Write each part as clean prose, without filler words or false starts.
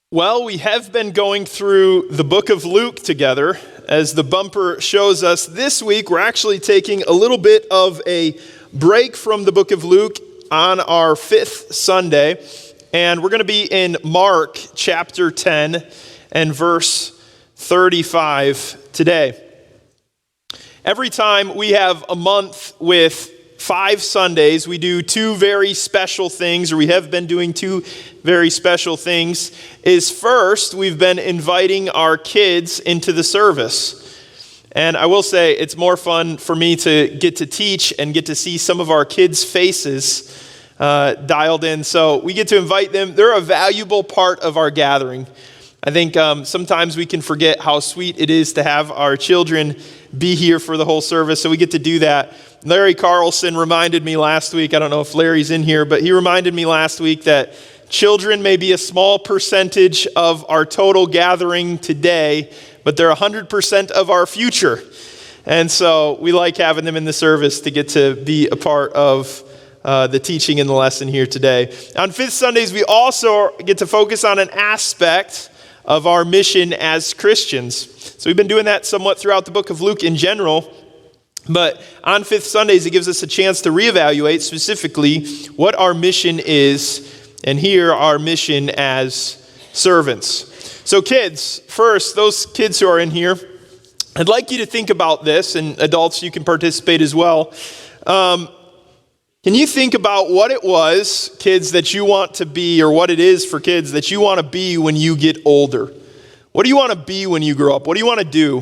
Well, we have been going through the book of Luke together. As the bumper shows us, this week we're actually taking a little bit of a break from the book of Luke on our fifth Sunday. And we're going to be in Mark chapter 10 and verse 35 today. Every time we have a month with 5 Sundays, we do two very special things, or we have been doing two very special things. Is first, we've been inviting our kids into the service. And I will say, it's more fun for me to get to teach and get to see some of our kids' faces dialed in. So we get to invite them. They're a valuable part of our gathering. I think sometimes we can forget how sweet it is to have our children be here for the whole service, so we get to do that. Larry Carlson reminded me last week, I don't know if Larry's in here, but he reminded me last week that children may be a small percentage of our total gathering today, but they're 100% of our future. And so we like having them in the service to get to be a part of the teaching and the lesson here today. On Fifth Sundays, we also get to focus on an aspect of our mission as Christians. So we've been doing that somewhat throughout the book of Luke in general. But on Fifth Sundays, it gives us a chance to reevaluate specifically what our mission is, and here our mission as servants. So kids, first, those kids who are in here, I'd like you to think about this, and adults, you can participate as well. Can you think about what it was, kids, that you want to be, or what it is for kids that you want to be when you get older? What do you want to be when you grow up? What do you want to do?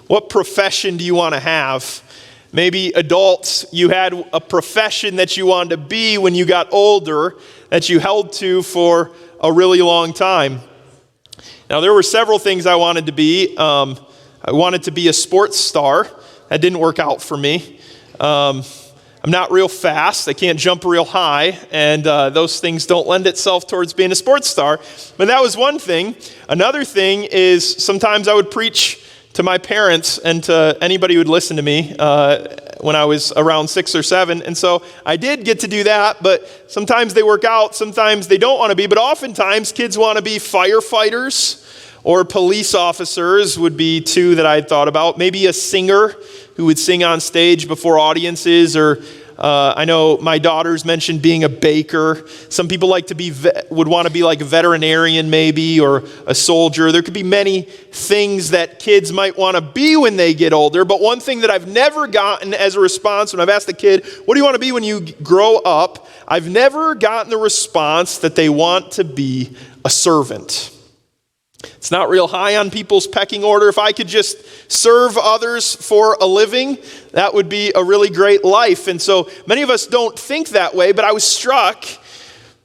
What profession do you want to have? Maybe adults, you had a profession that you wanted to be when you got older that you held to for a really long time. Now, there were several things I wanted to be. I wanted to be a sports star. That didn't work out for me. I'm not real fast. I can't jump real high, and those things don't lend itself towards being a sports star. But that was one thing. Another thing is sometimes I would preach to my parents and to anybody who would listen to me when I was around 6 or 7. And so I did get to do that, but sometimes they work out, sometimes they don't want to be. But oftentimes kids want to be firefighters or police officers would be two that I had thought about. Maybe a singer who would sing on stage before audiences, or I know my daughters mentioned being a baker. Some people like to be would want to be like a veterinarian maybe, or a soldier. There could be many things that kids might want to be when they get older, but one thing that I've never gotten as a response when I've asked a kid, what do you want to be when you grow up? I've never gotten the response that they want to be a servant. It's not real high on people's pecking order. If I could just serve others for a living, that would be a really great life. And so many of us don't think that way, but I was struck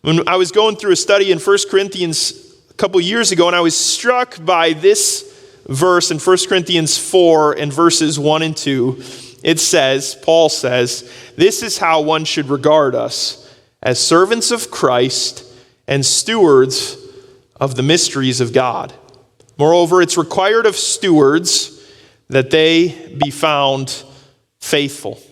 when I was going through a study in 1 Corinthians a couple years ago, and I was struck by this verse in 1 Corinthians 4 and verses 1 and 2. It says, Paul says, "This is how one should regard us, as servants of Christ and stewards of the mysteries of God. Moreover, it's required of stewards that they be found faithful."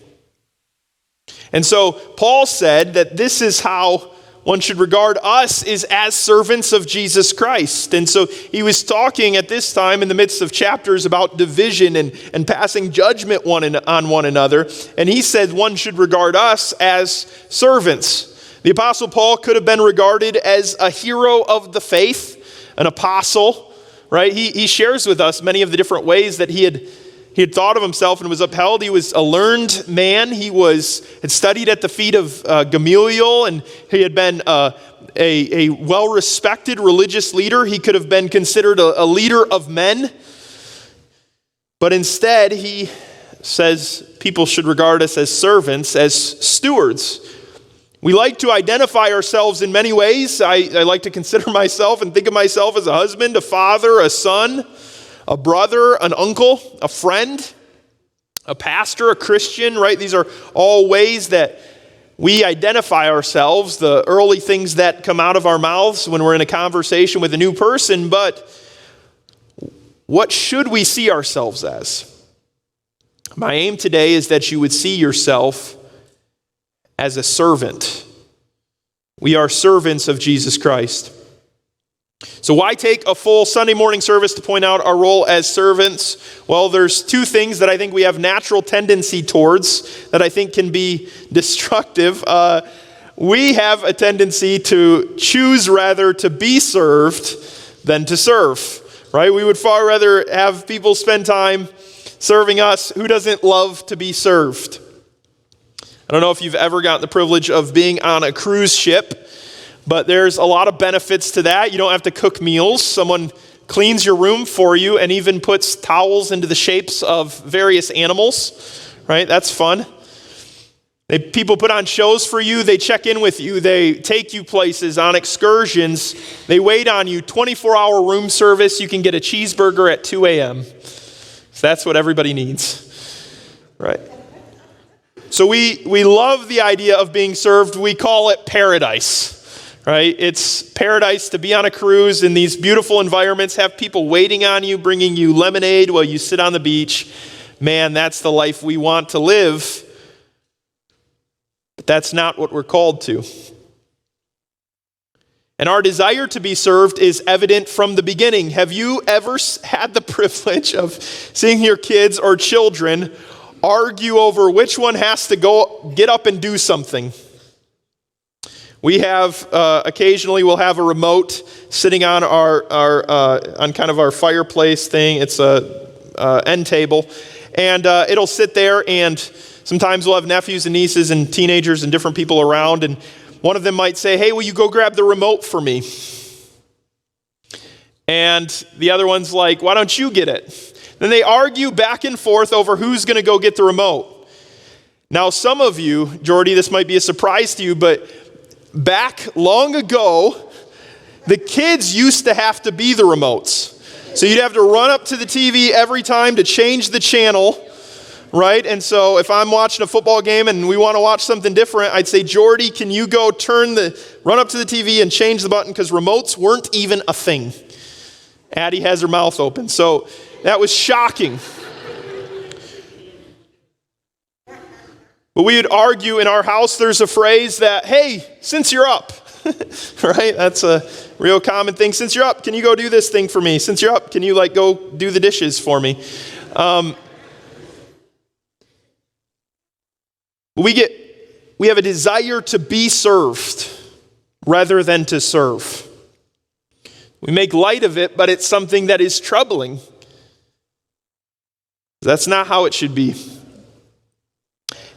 And so Paul said that this is how one should regard us, is as servants of Jesus Christ. And so he was talking at this time in the midst of chapters about division and passing judgment on one another. And he said one should regard us as servants. The Apostle Paul could have been regarded as a hero of the faith, an apostle, right? He shares with us many of the different ways that he had thought of himself and was upheld. He was a learned man. He had studied at the feet of Gamaliel, and he had been a well-respected religious leader. He could have been considered a leader of men. But instead, he says people should regard us as servants, as stewards. We like to identify ourselves in many ways. I like to consider myself and think of myself as a husband, a father, a son, a brother, an uncle, a friend, a pastor, a Christian, right? These are all ways that we identify ourselves, the early things that come out of our mouths when we're in a conversation with a new person. But what should we see ourselves as? My aim today is that you would see yourself as a servant. We are servants of Jesus Christ. So why take a full Sunday morning service to point out our role as servants? Well, there's two things that I think we have natural tendency towards that I think can be destructive. We have a tendency to choose rather to be served than to serve, right? We would far rather have people spend time serving us. Who doesn't love to be served? I don't know if you've ever gotten the privilege of being on a cruise ship, but there's a lot of benefits to that. You don't have to cook meals. Someone cleans your room for you and even puts towels into the shapes of various animals, right? That's fun. People put on shows for you. They check in with you. They take you places on excursions. They wait on you. 24-hour room service. You can get a cheeseburger at 2 a.m. So that's what everybody needs, right? So we love the idea of being served. We call it paradise. Right? It's paradise to be on a cruise in these beautiful environments, have people waiting on you, bringing you lemonade while you sit on the beach. Man, that's the life we want to live. But that's not what we're called to. And our desire to be served is evident from the beginning. Have you ever had the privilege of seeing your kids or children argue over which one has to get up and do something? We have, occasionally we'll have a remote sitting on on kind of our fireplace thing. It's a end table. And it'll sit there, and sometimes we'll have nephews and nieces and teenagers and different people around, and one of them might say, "Hey, will you go grab the remote for me?" And the other one's like, "Why don't you get it?" Then they argue back and forth over who's going to go get the remote. Now, some of you, Jordy, this might be a surprise to you, but back long ago, the kids used to have to be the remotes. So you'd have to run up to the TV every time to change the channel, right? And so if I'm watching a football game and we want to watch something different, I'd say, "Jordy, can you go run up to the TV and change the button?" Because remotes weren't even a thing. Addie has her mouth open. So that was shocking. But we would argue in our house. There's a phrase that, "Hey, since you're up," right? That's a real common thing. "Since you're up, can you go do this thing for me? Since you're up, can you go do the dishes for me?" We have a desire to be served rather than to serve. We make light of it, but it's something that is troubling. That's not how it should be.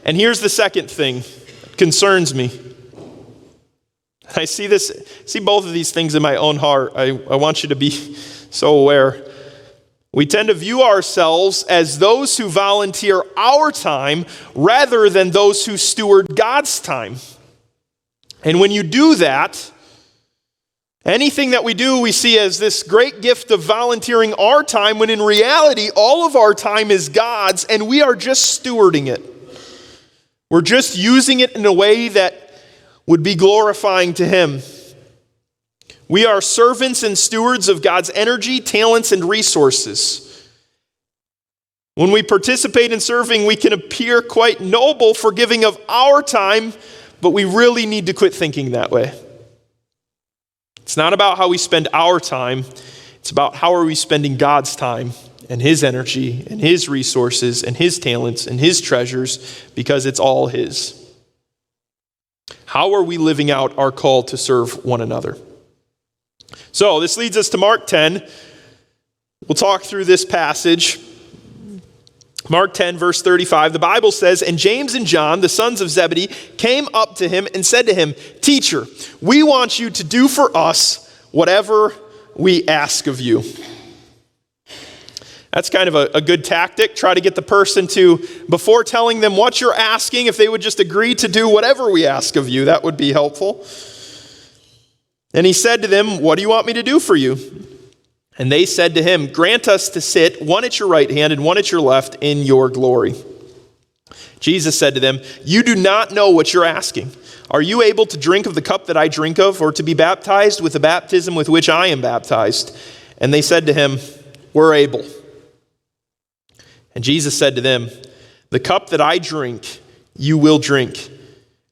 And here's the second thing that concerns me. I see both of these things in my own heart. I want you to be so aware. We tend to view ourselves as those who volunteer our time rather than those who steward God's time. And when you do that, anything that we do, we see as this great gift of volunteering our time, when in reality, all of our time is God's, and we are just stewarding it. We're just using it in a way that would be glorifying to Him. We are servants and stewards of God's energy, talents, and resources. When we participate in serving, we can appear quite noble for giving of our time, but we really need to quit thinking that way. It's not about how we spend our time. It's about how are we spending God's time and His energy and His resources and His talents and His treasures, because it's all His. How are we living out our call to serve one another? So this leads us to Mark 10. We'll talk through this passage. Mark 10, verse 35, the Bible says, "And James and John, the sons of Zebedee, came up to him and said to him, 'Teacher, we want you to do for us whatever we ask of you.'" That's kind of a good tactic. Try to get the person to, before telling them what you're asking, if they would just agree to do whatever we ask of you, that would be helpful. And he said to them, "What do you want me to do for you?" And they said to him, "Grant us to sit, one at your right hand and one at your left, in your glory." Jesus said to them, "You do not know what you're asking. Are you able to drink of the cup that I drink of, or to be baptized with the baptism with which I am baptized?" And they said to him, "We're able." And Jesus said to them, "The cup that I drink, you will drink.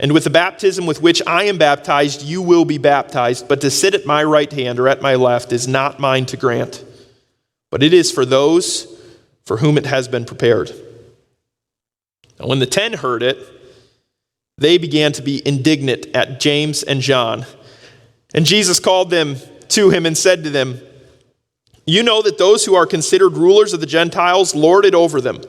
And with the baptism with which I am baptized, you will be baptized. But to sit at my right hand or at my left is not mine to grant, but it is for those for whom it has been prepared." And when the 10 heard it, they began to be indignant at James and John. And Jesus called them to him and said to them, "You know that those who are considered rulers of the Gentiles lord it over them,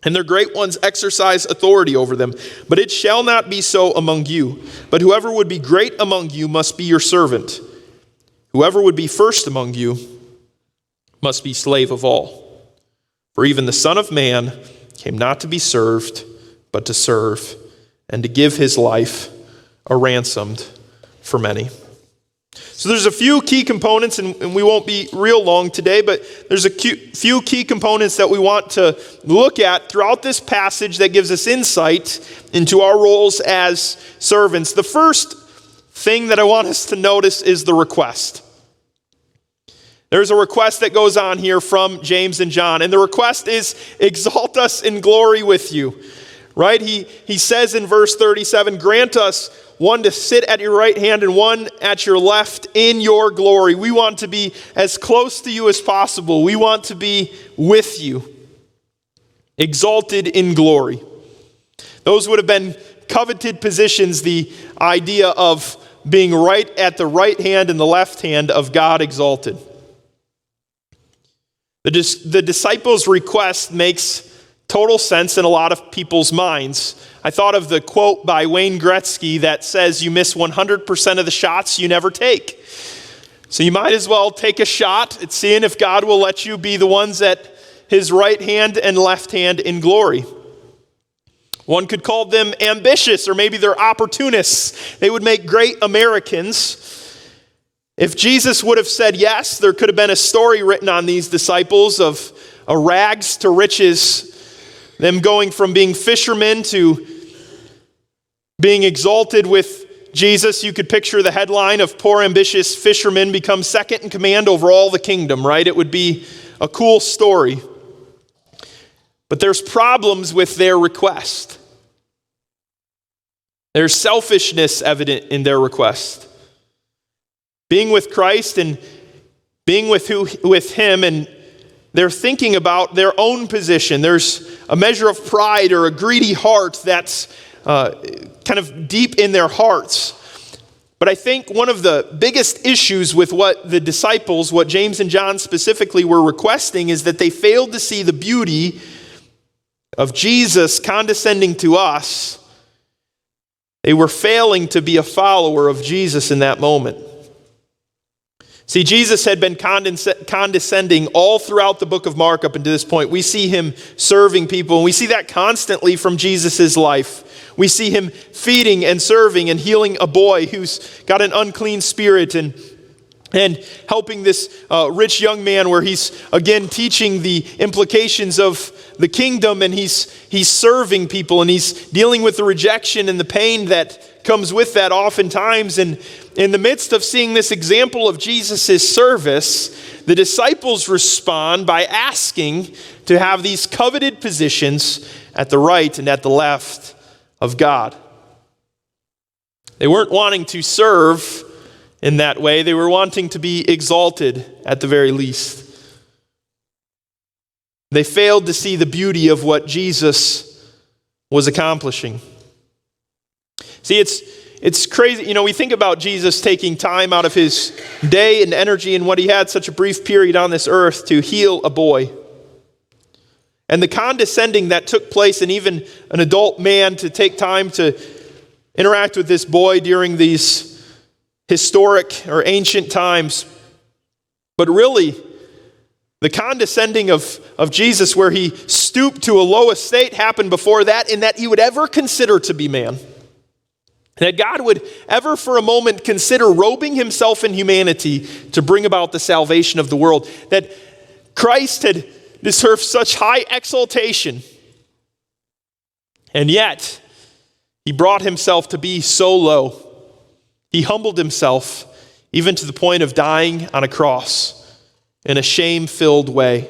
and their great ones exercise authority over them. But it shall not be so among you. But whoever would be great among you must be your servant. Whoever would be first among you must be slave of all. For even the Son of Man came not to be served, but to serve, and to give his life a ransom for many." So there's a few key components, and we won't be real long today, but there's a few key components that we want to look at throughout this passage that gives us insight into our roles as servants. The first thing that I want us to notice is the request. There's a request that goes on here from James and John, and the request is, "Exalt us in glory with you." Right? He says in verse 37, "Grant us one to sit at your right hand and one at your left in your glory." We want to be as close to you as possible. We want to be with you, exalted in glory. Those would have been coveted positions, the idea of being right at the right hand and the left hand of God exalted. The disciples' request makes total sense in a lot of people's minds. I thought of the quote by Wayne Gretzky that says, "You miss 100% of the shots you never take." So you might as well take a shot at seeing if God will let you be the ones at his right hand and left hand in glory. One could call them ambitious, or maybe they're opportunists. They would make great Americans. If Jesus would have said yes, there could have been a story written on these disciples of a rags to riches, them going from being fishermen to being exalted with Jesus. You could picture the headline of "Poor ambitious fishermen become second in command over all the kingdom," right? It would be a cool story. But there's problems with their request. There's selfishness evident in their request. Being with Christ and being with him, and they're thinking about their own position. There's a measure of pride or a greedy heart that's kind of deep in their hearts. But I think one of the biggest issues with what the disciples, what James and John specifically were requesting, is that they failed to see the beauty of Jesus condescending to us. They were failing to be a follower of Jesus in that moment. See, Jesus had been condescending all throughout the book of Mark up until this point. We see him serving people, and we see that constantly from Jesus' life. We see him feeding and serving and healing a boy who's got an unclean spirit, and helping this rich young man where he's, again, teaching the implications of the kingdom, and he's serving people, and he's dealing with the rejection and the pain that comes with that oftentimes. And in the midst of seeing this example of Jesus' service, the disciples respond by asking to have these coveted positions at the right and at the left of God. They weren't wanting to serve in that way. They were wanting to be exalted at the very least. They failed to see the beauty of what Jesus was accomplishing. See, it's crazy. You know, we think about Jesus taking time out of his day and energy and what he had such a brief period on this earth to heal a boy. And the condescending that took place, and even an adult man to take time to interact with this boy during these historic or ancient times. But really, the condescending of Jesus, where he stooped to a low estate, happened before that, in that he would ever consider to be man. That God would ever for a moment consider robing himself in humanity to bring about the salvation of the world. That Christ had deserved such high exaltation, and yet he brought himself to be so low. He humbled himself even to the point of dying on a cross in a shame-filled way.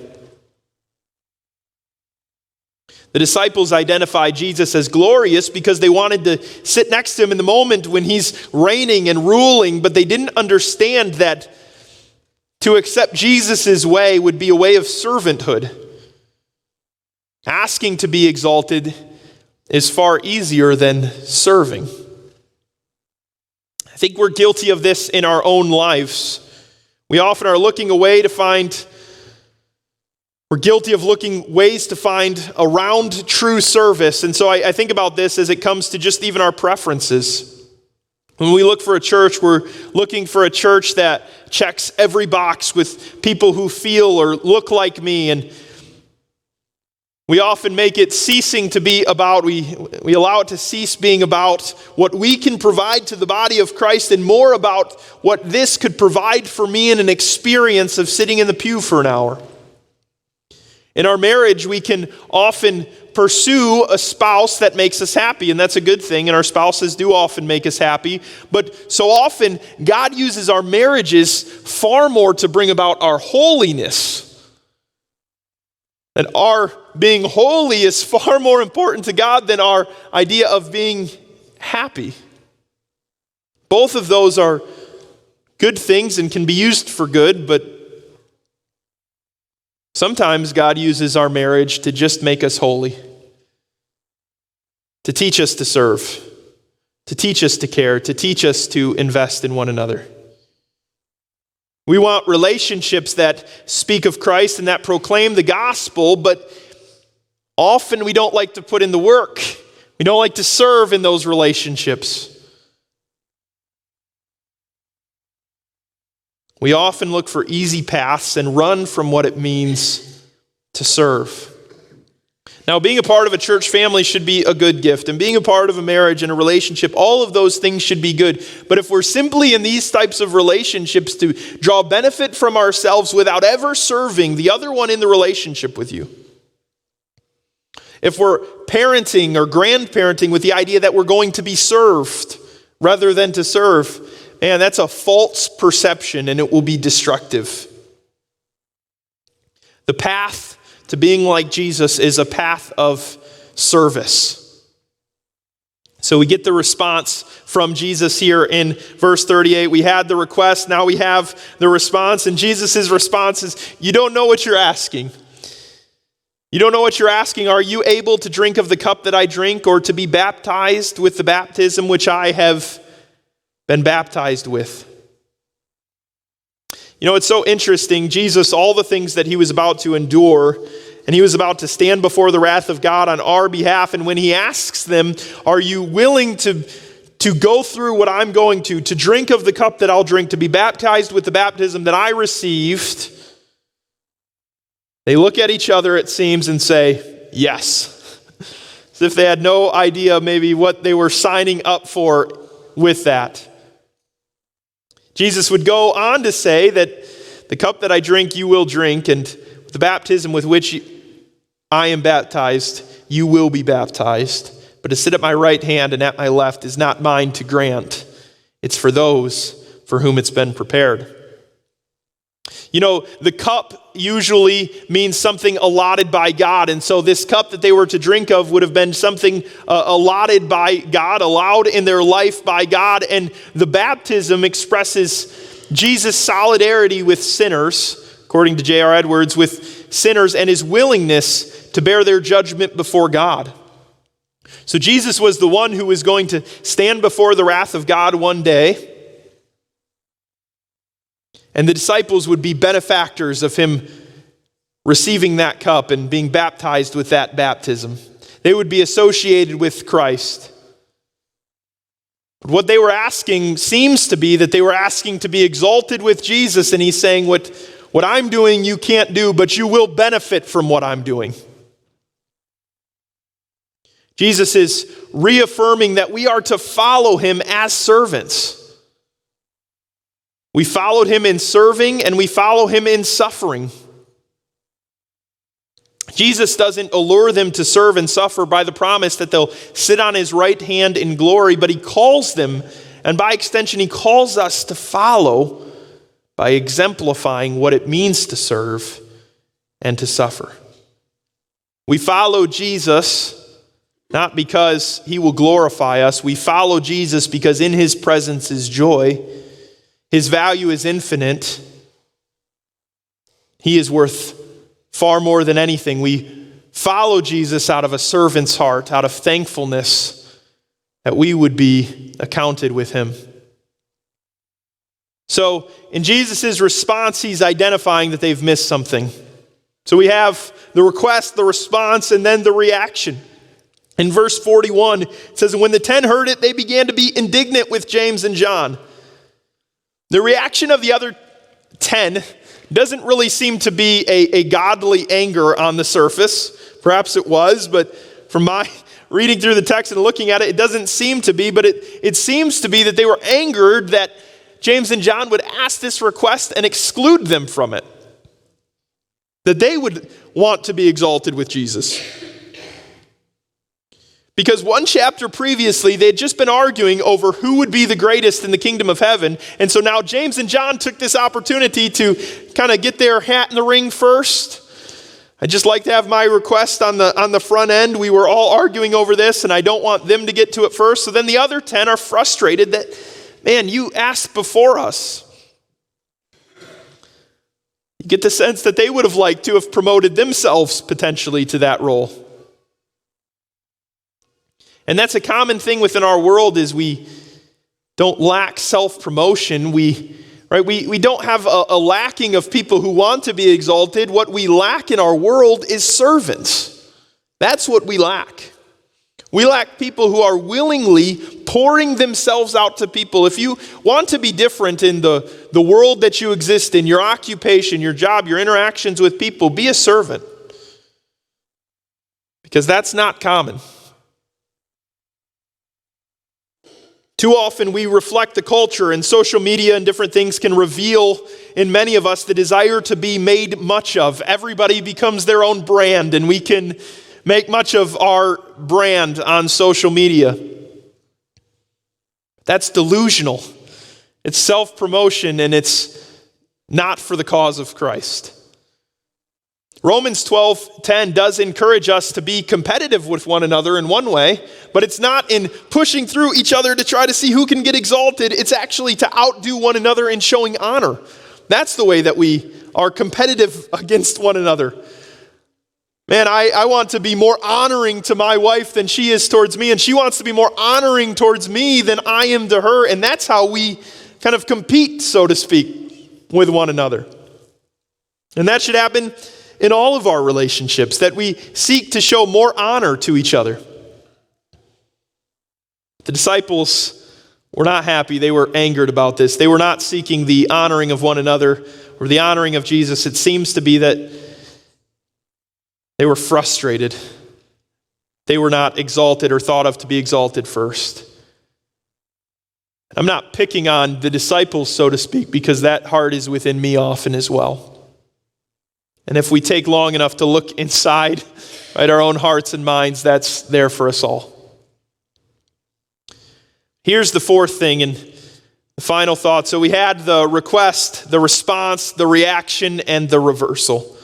The disciples identify Jesus as glorious because they wanted to sit next to him in the moment when he's reigning and ruling, but they didn't understand that to accept Jesus' way would be a way of servanthood. Asking to be exalted is far easier than serving. I think we're guilty of this in our own lives. We often are looking away to find We're guilty of looking ways to find around true service. And so I think about this as it comes to just even our preferences. When we look for a church, we're looking for a church that checks every box with people who feel or look like me. And we often make it ceasing to be about, we allow it to cease being about what we can provide to the body of Christ and more about what this could provide for me in an experience of sitting in the pew for an hour. In our marriage, we can often pursue a spouse that makes us happy, and that's a good thing, and our spouses do often make us happy. But so often, God uses our marriages far more to bring about our holiness. That our being holy is far more important to God than our idea of being happy. Both of those are good things and can be used for good, but sometimes God uses our marriage to just make us holy, to teach us to serve, to teach us to care, to teach us to invest in one another. We want relationships that speak of Christ and that proclaim the gospel, but often we don't like to put in the work. We don't like to serve in those relationships. We often look for easy paths and run from what it means to serve. Now, being a part of a church family should be a good gift, and being a part of a marriage and a relationship, all of those things should be good. But if we're simply in these types of relationships to draw benefit from ourselves without ever serving the other one in the relationship with you, if we're parenting or grandparenting with the idea that we're going to be served rather than to serve, man, that's a false perception, and it will be destructive. The path to being like Jesus is a path of service. So we get the response from Jesus here in verse 38. We had the request, now we have the response, and Jesus' response is, you don't know what you're asking. You don't know what you're asking. Are you able to drink of the cup that I drink, or to be baptized with the baptism which I have been baptized with? You know, it's so interesting. Jesus, all the things that he was about to endure, and he was about to stand before the wrath of God on our behalf. And when he asks them, are you willing to go through what I'm going to drink of the cup that I'll drink, to be baptized with the baptism that I received? They look at each other, it seems, and say, yes. As if they had no idea maybe what they were signing up for with that. Jesus would go on to say that the cup that I drink, you will drink, and the baptism with which I am baptized, you will be baptized. But to sit at my right hand and at my left is not mine to grant. It's for those for whom it's been prepared. You know, the cup usually means something allotted by God. And so this cup that they were to drink of would have been something allotted by God, allowed in their life by God. And the baptism expresses Jesus' solidarity with sinners, according to J.R. Edwards, with sinners, and his willingness to bear their judgment before God. So Jesus was the one who was going to stand before the wrath of God one day. And the disciples would be benefactors of him receiving that cup and being baptized with that baptism. They would be associated with Christ. But what they were asking seems to be that they were asking to be exalted with Jesus, and he's saying, what I'm doing you can't do, but you will benefit from what I'm doing. Jesus is reaffirming that we are to follow him as servants. We followed him in serving, and we follow him in suffering. Jesus doesn't allure them to serve and suffer by the promise that they'll sit on his right hand in glory, but he calls them, and by extension, he calls us to follow by exemplifying what it means to serve and to suffer. We follow Jesus not because he will glorify us. We follow Jesus because in his presence is joy. His value is infinite. He is worth far more than anything. We follow Jesus out of a servant's heart, out of thankfulness that we would be accounted with him. So in Jesus' response, he's identifying that they've missed something. So we have the request, the response, and then the reaction. In verse 41, it says, "And when the 10 heard it, they began to be indignant with James and John." The reaction of the other 10 doesn't really seem to be a godly anger on the surface. Perhaps it was, but from my reading through the text and looking at it, it doesn't seem to be, but it seems to be that they were angered that James and John would ask this request and exclude them from it. That they would want to be exalted with Jesus. Because one chapter previously, they had just been arguing over who would be the greatest in the kingdom of heaven. And so now James and John took this opportunity to kind of get their hat in the ring first. I'd just like to have my request on the front end. We were all arguing over this, and I don't want them to get to it first. So then the other 10 are frustrated that, man, you asked before us. You get the sense that they would have liked to have promoted themselves potentially to that role. And that's a common thing within our world is we don't lack self-promotion. We don't have a lacking of people who want to be exalted. What we lack in our world is servants. That's what we lack. We lack people who are willingly pouring themselves out to people. If you want to be different in the world that you exist in, your occupation, your job, your interactions with people, be a servant. Because that's not common. Too often we reflect the culture, and social media and different things can reveal in many of us the desire to be made much of. Everybody becomes their own brand, and we can make much of our brand on social media. That's delusional. It's self-promotion, and it's not for the cause of Christ. Romans 12:10 does encourage us to be competitive with one another in one way, but it's not in pushing through each other to try to see who can get exalted. It's actually to outdo one another in showing honor. That's the way that we are competitive against one another. Man, I want to be more honoring to my wife than she is towards me, and she wants to be more honoring towards me than I am to her, and that's how we kind of compete, so to speak, with one another. And that should happen in all of our relationships, that we seek to show more honor to each other. The disciples were not happy. They were angered about this. They were not seeking the honoring of one another or the honoring of Jesus. It seems to be that they were frustrated. They were not exalted or thought of to be exalted first. I'm not picking on the disciples, so to speak, because that heart is within me often as well. And if we take long enough to look inside, our own hearts and minds, that's there for us all. Here's the fourth thing and the final thought. So we had the request, the response, the reaction, and the reversal.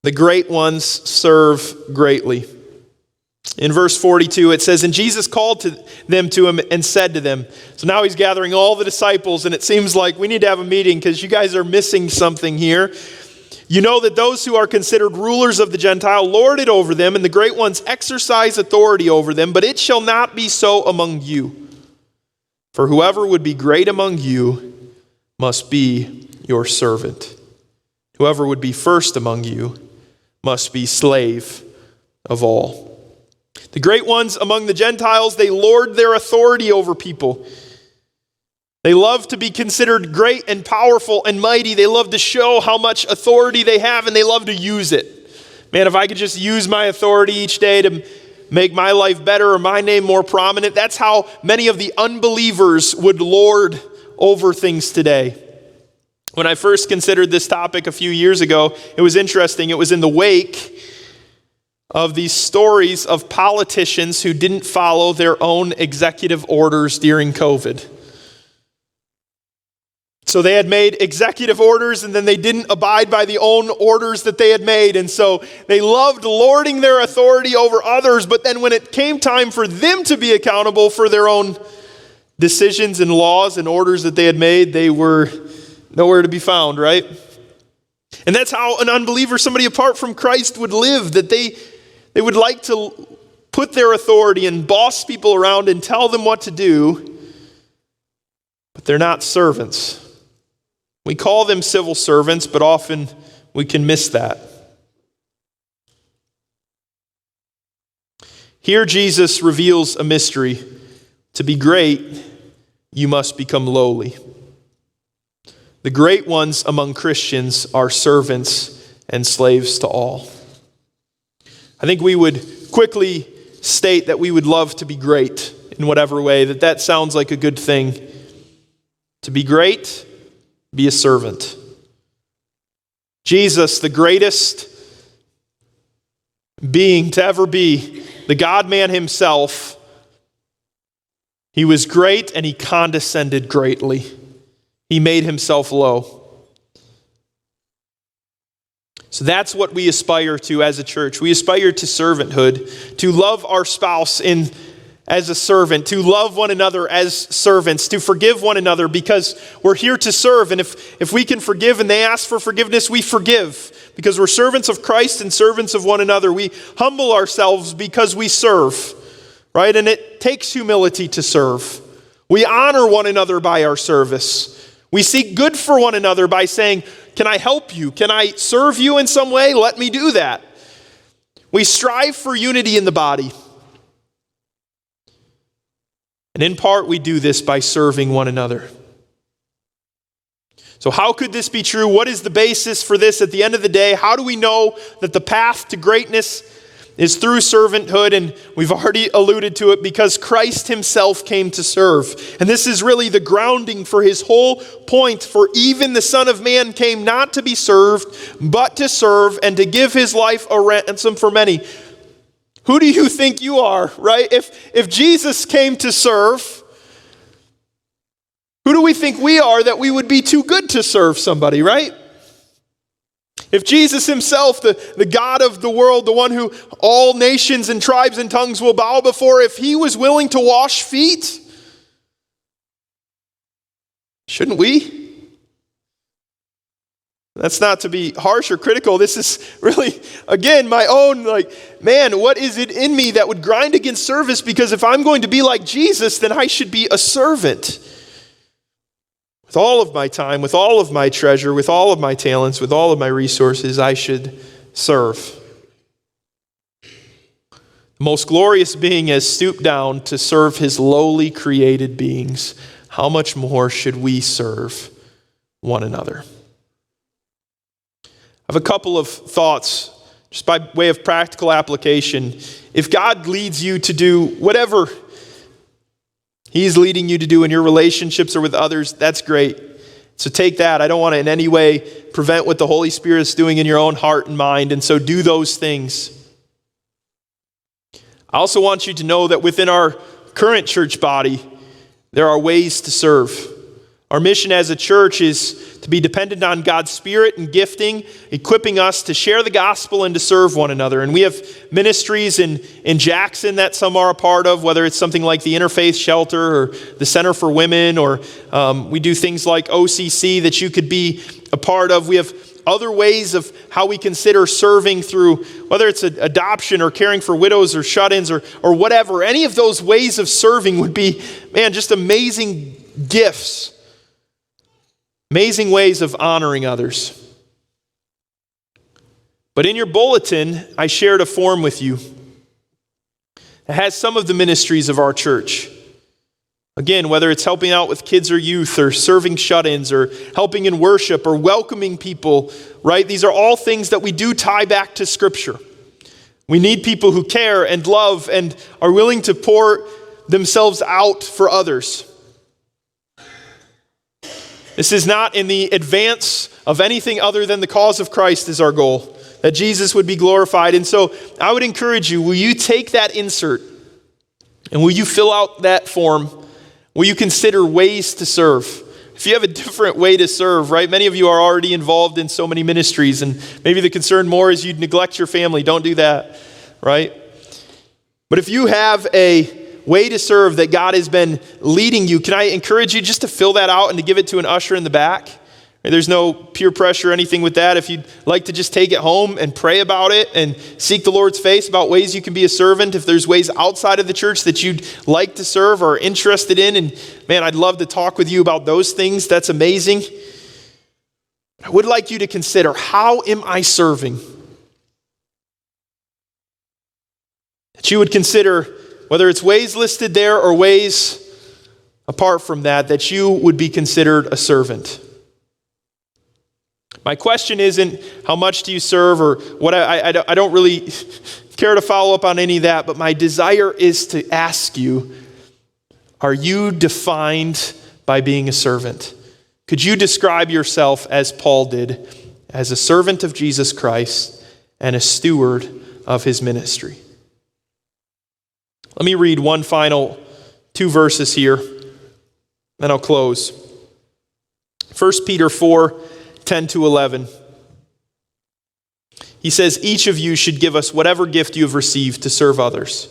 The great ones serve greatly. In verse 42, it says, "And Jesus called them to him and said to them," so now he's gathering all the disciples, and it seems like we need to have a meeting because you guys are missing something here. "You know that those who are considered rulers of the Gentile lord it over them, and the great ones exercise authority over them, but it shall not be so among you. For whoever would be great among you must be your servant. Whoever would be first among you must be slave of all." The great ones among the Gentiles, they lord their authority over people. They love to be considered great and powerful and mighty. They love to show how much authority they have, and they love to use it. Man, if I could just use my authority each day to make my life better or my name more prominent, that's how many of the unbelievers would lord over things today. When I first considered this topic a few years ago, it was interesting. It was in the wake of these stories of politicians who didn't follow their own executive orders during COVID. So they had made executive orders, and then they didn't abide by the own orders that they had made. And so they loved lording their authority over others. But then when it came time for them to be accountable for their own decisions and laws and orders that they had made, they were nowhere to be found, right? And that's how an unbeliever, somebody apart from Christ, would live, that they would like to put their authority and boss people around and tell them what to do, but they're not servants. We call them civil servants, but often we can miss that. Here Jesus reveals a mystery. To be great, you must become lowly. The great ones among Christians are servants and slaves to all. I think we would quickly state that we would love to be great in whatever way, that sounds like a good thing. To be great, be a servant. Jesus, the greatest being to ever be, the God-man himself, he was great and he condescended greatly. He made himself low. So that's what we aspire to as a church. We aspire to servanthood, to love our spouse as a servant, to love one another as servants, to forgive one another because we're here to serve. And if we can forgive and they ask for forgiveness, we forgive because we're servants of Christ and servants of one another. We humble ourselves because we serve, right? And it takes humility to serve. We honor one another by our service. We seek good for one another by saying, can I help you? Can I serve you in some way? Let me do that. We strive for unity in the body. And in part, we do this by serving one another. So how could this be true? What is the basis for this at the end of the day? How do we know that the path to greatness is through servanthood? And we've already alluded to it, because Christ himself came to serve. And this is really the grounding for his whole point. For even the Son of Man came not to be served, but to serve and to give his life a ransom for many. Who do you think you are, right? If Jesus came to serve, who do we think we are that we would be too good to serve somebody, right? If Jesus himself, the God of the world, the one who all nations and tribes and tongues will bow before, if he was willing to wash feet, shouldn't we? That's not to be harsh or critical. This is really, again, my own, what is it in me that would grind against service? Because if I'm going to be like Jesus, then I should be a servant. With all of my time, with all of my treasure, with all of my talents, with all of my resources, I should serve. The most glorious being has stooped down to serve his lowly created beings. How much more should we serve one another? I have a couple of thoughts, just by way of practical application. If God leads you to do whatever he's leading you to do in your relationships or with others, that's great. So take that. I don't want to in any way prevent what the Holy Spirit is doing in your own heart and mind, and so do those things. I also want you to know that within our current church body, there are ways to serve. Our mission as a church is to be dependent on God's Spirit and gifting, equipping us to share the gospel and to serve one another. And we have ministries in Jackson that some are a part of, whether it's something like the Interfaith Shelter or the Center for Women, or we do things like OCC that you could be a part of. We have other ways of how we consider serving through, whether it's adoption or caring for widows or shut-ins or whatever. Any of those ways of serving would be, just amazing gifts. Amazing ways of honoring others. But in your bulletin, I shared a form with you that has some of the ministries of our church. Again, whether it's helping out with kids or youth, or serving shut-ins, or helping in worship, or welcoming people, right? These are all things that we do tie back to Scripture. We need people who care and love and are willing to pour themselves out for others. This is not in the advance of anything other than the cause of Christ is our goal, that Jesus would be glorified. And so I would encourage you, will you take that insert and will you fill out that form? Will you consider ways to serve? if you have a different way to serve, right? Many of you are already involved in so many ministries, and maybe the concern more is you'd neglect your family. Don't do that, right? But if you have a way to serve that God has been leading you, can I encourage you just to fill that out and to give it to an usher in the back? There's no peer pressure or anything with that. If you'd like to just take it home and pray about it and seek the Lord's face about ways you can be a servant, if there's ways outside of the church that you'd like to serve or are interested in, and man, I'd love to talk with you about those things. That's amazing. I would like you to consider, how am I serving? That you would consider, whether it's ways listed there or ways apart from that, that you would be considered a servant. My question isn't how much do you serve or what. I don't really care to follow up on any of that, but my desire is to ask you, are you defined by being a servant? Could you describe yourself as Paul did, as a servant of Jesus Christ and a steward of his ministry? Let me read one final 2 verses here, then I'll close. 1 Peter 4:10-11. He says, each of you should give us whatever gift you have received to serve others,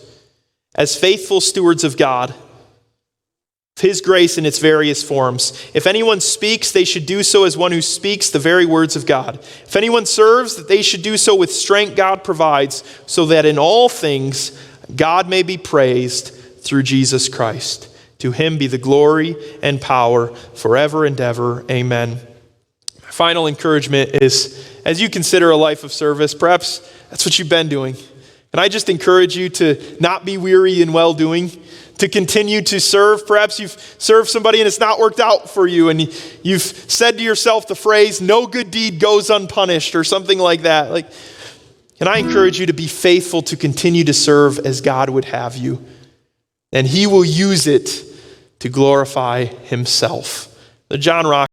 as faithful stewards of God, of his grace in its various forms. If anyone speaks, they should do so as one who speaks the very words of God. If anyone serves, that they should do so with strength God provides, so that in all things God may be praised through Jesus Christ. To him be the glory and power forever and ever. Amen. My final encouragement is, as you consider a life of service, perhaps that's what you've been doing. And I just encourage you to not be weary in well-doing, to continue to serve. Perhaps you've served somebody and it's not worked out for you, and you've said to yourself the phrase, no good deed goes unpunished, or something like that. And I encourage you to be faithful to continue to serve as God would have you. And he will use it to glorify himself. The John Rock